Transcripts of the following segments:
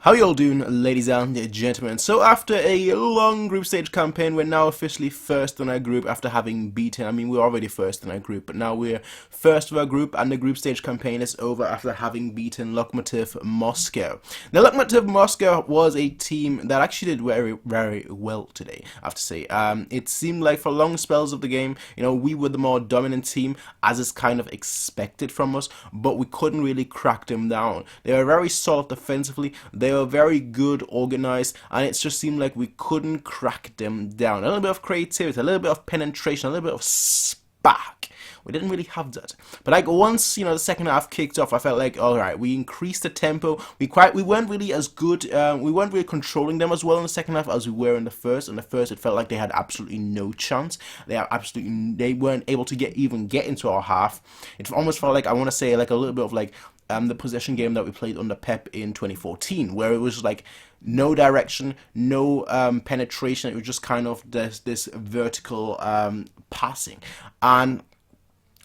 How you all doing, ladies and gentlemen? So after a long group stage campaign, we're now officially first in our group after having beaten, we were already first in our group, but now we're first of our group, and the group stage campaign is over after having beaten Lokomotiv Moscow. Now, Lokomotiv Moscow was a team that actually did very, very well today, I have to say. It seemed like for long spells of the game, we were the more dominant team, as is kind of expected from us, but we couldn't really crack them down. They were very solid defensively, they were very good, organized, and it just seemed like we couldn't crack them down. A little bit of creativity, a little bit of penetration, a little bit of spark. We didn't really have that. But like once, the second half kicked off, I felt like, all right, we increased the tempo. We weren't really as good. We weren't really controlling them as well in the second half as we were in the first. In the first, it felt like they had absolutely no chance. They weren't able to get into our half. It almost felt like, I want to say, like a little bit of like the possession game that we played under Pep in 2014, where it was like no direction, no penetration. It was just kind of this vertical passing, and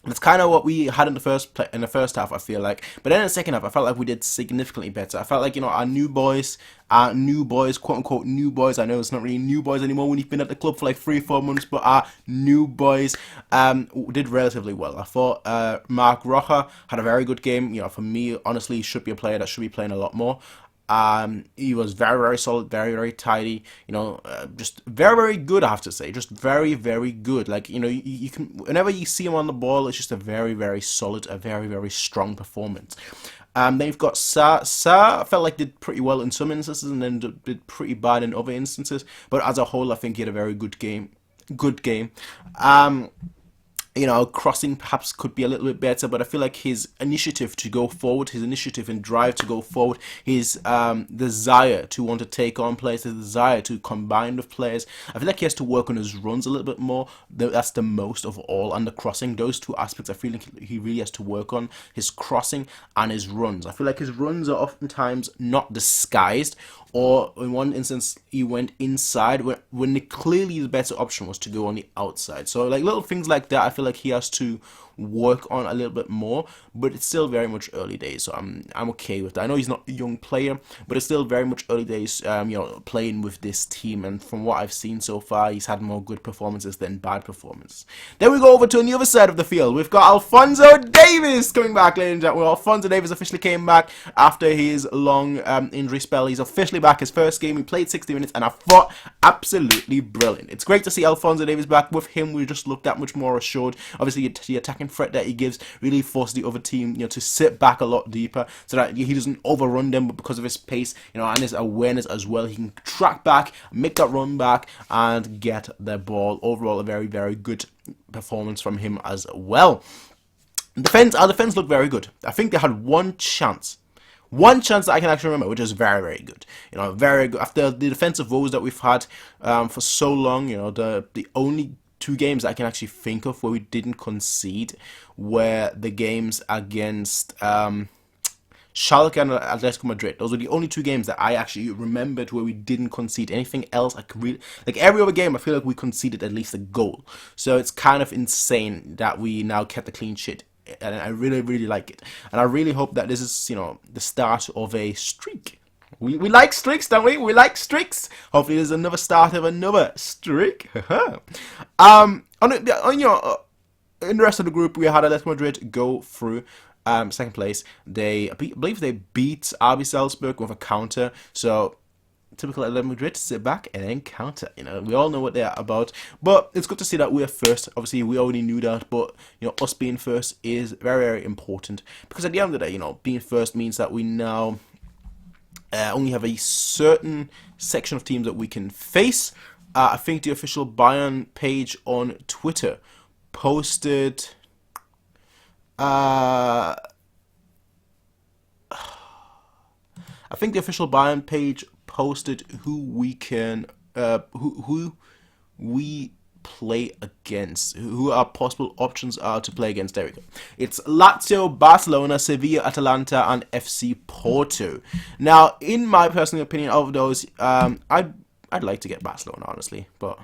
that's kind of what we had in the first half, I feel like. But then in the second half, I felt like we did significantly better. I felt like, our new boys, quote unquote new boys. I know it's not really new boys anymore when you've been at the club for like 3-4 months, but our new boys did relatively well. I thought Mark Rocha had a very good game. For me, honestly, he should be a player that should be playing a lot more. He was very, very solid, very, very tidy, just very, very good, I have to say, just very, very good. Like, you can, whenever you see him on the ball, it's just a very, very solid, a very, very strong performance. Then you've got Sa. I felt like did pretty well in some instances and then did pretty bad in other instances, but as a whole, I think he had a very good game. Crossing perhaps could be a little bit better, but I feel like his initiative to go forward, his initiative and drive to go forward, his desire to want to take on players, his desire to combine with players, I feel like he has to work on his runs a little bit more. That's the most of all, and the crossing, those two aspects I feel like he really has to work on, his crossing and his runs. I feel like his runs are oftentimes not disguised, or in one instance he went inside when clearly the better option was to go on the outside. So like little things like that, I feel like he has to work on a little bit more, but it's still very much early days, so I'm okay with that. I know he's not a young player, but it's still very much early days, playing with this team, and from what I've seen so far, he's had more good performances than bad performances. Then we go over to the other side of the field. We've got Alphonso Davies coming back, ladies and gentlemen. Alphonso Davies officially came back after his long injury spell. He's officially back. His first game, he played 60 minutes, and I thought absolutely brilliant. It's great to see Alphonso Davies back. With him, we just look that much more assured. Obviously, the attacking threat that he gives really forces the other team, to sit back a lot deeper, so that he doesn't overrun them. But because of his pace, and his awareness as well, he can track back, make that run back, and get the ball. Overall, a very, very good performance from him as well. Our defense looked very good. I think they had one chance that I can actually remember, which is very, very good. Very good. After the defensive woes that we've had for so long, the only 2 games I can actually think of where we didn't concede were the games against Schalke and Atletico Madrid. Those were the only 2 games that I actually remembered where we didn't concede. Anything else, I could really, like every other game, I feel like we conceded at least a goal. So it's kind of insane that we now kept a clean sheet. And I really, really like it. And I really hope that this is, the start of a streak. We like streaks, don't we? We like streaks. Hopefully there's another start of another streak. In the rest of the group, we had Atletico Madrid go through second place. I believe they beat RB Salzburg with a counter. So typical Atletico Madrid, sit back and then counter. We all know what they're about, but it's good to see that we're first. Obviously, we already knew that, but us being first is very, very important, because at the end of the day, being first means that we now only have a certain section of teams that we can face. I think the official Bayern page on Twitter posted I think the official Bayern page posted who we can who we play against, who our possible options are to play against. There we go. It's Lazio, Barcelona, Sevilla, Atalanta, and FC Porto. Now, in my personal opinion, of those, I'd like to get Barcelona, honestly, but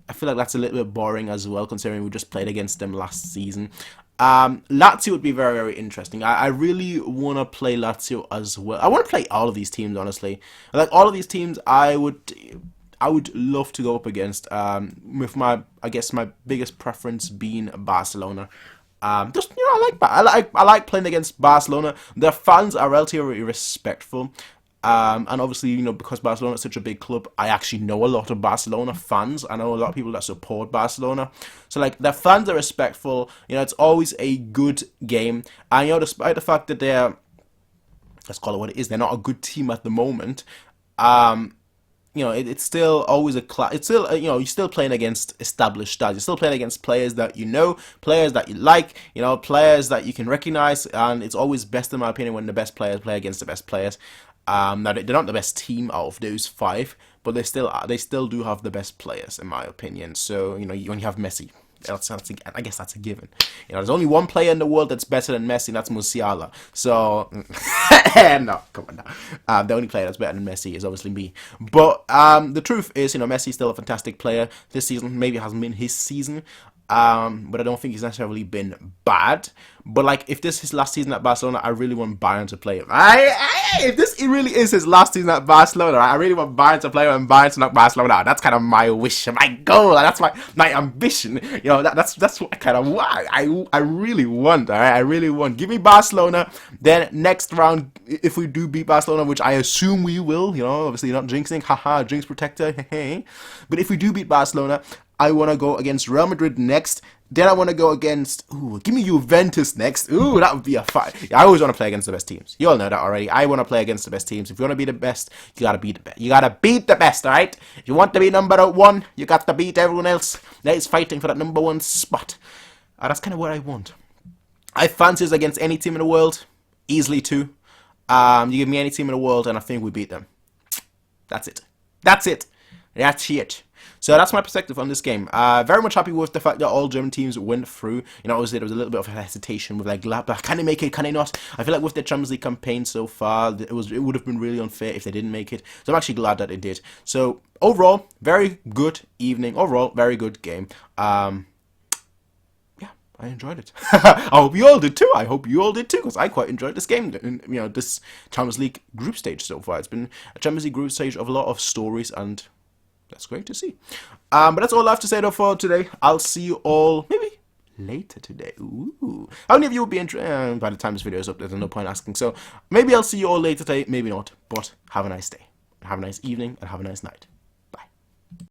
I feel like that's a little bit boring as well, considering we just played against them last season. Lazio would be very, very interesting. I really want to play Lazio as well. I want to play all of these teams, honestly. Like, all of these teams, I would love to go up against, with I guess my biggest preference being Barcelona. Just, you know, I like playing against Barcelona. Their fans are relatively respectful. And obviously, you know, because Barcelona is such a big club, I actually know a lot of Barcelona fans. I know a lot of people that support Barcelona. So, like, their fans are respectful. You know, it's always a good game. And, you know, despite the fact that they're, let's call it what it is, they're not a good team at the moment, you know, it's still always it's still, you know, you're still playing against established stars. You're still playing against players that you know, players that you like, you know, players that you can recognize. And it's always best, in my opinion, when the best players play against the best players. Now, they're not the best team out of those 5, but they still do have the best players, in my opinion. So, you know, when you have Messi, I guess that's a given. You know, there's only one player in the world that's better than Messi, and that's Musiala. So, no, come on now. The only player that's better than Messi is obviously me. But the truth is, you know, Messi's still a fantastic player. This season maybe hasn't been his season. But I don't think he's necessarily been bad. But, like, if this is his last season at Barcelona, I really want Bayern to play him. If this really is his last season at Barcelona, I really want Bayern to play him and Bayern to knock Barcelona out. That's kind of my wish, my goal. That's my ambition. You know, that's what kind of what I really want. All right, I really want. Give me Barcelona. Then next round, if we do beat Barcelona, which I assume we will, you know, obviously not jinxing, haha, jinx protector, but if we do beat Barcelona, I want to go against Real Madrid next. Then I want to go against, give me Juventus next. That would be a fight. I always want to play against the best teams. You all know that already. I want to play against the best teams. If you want to be the best, you got to beat the best. You got to beat the best, all right? If you want to be number 1, you got to beat everyone else that is fighting for that number 1 spot. That's kind of what I want. I fancy us against any team in the world. Easily too. You give me any team in the world and I think we beat them. That's it. That's it. That's it. So that's my perspective on this game. Very much happy with the fact that all German teams went through. You know, obviously there was a little bit of hesitation with like Gladbach. Can they make it? Can they not? I feel like with the Champions League campaign so far, it would have been really unfair if they didn't make it. So I'm actually glad that they did. So overall, very good evening. Overall, very good game. Yeah, I enjoyed it. I hope you all did too. I hope you all did too, because I quite enjoyed this game. You know, this Champions League group stage so far. It's been a Champions League group stage of a lot of stories, and that's great to see. But that's all I have to say though for today. I'll see you all maybe later today. Ooh. How many of you will be interested? By the time this video is up, there's no point asking. So maybe I'll see you all later today, maybe not. But have a nice day, have a nice evening, and have a nice night.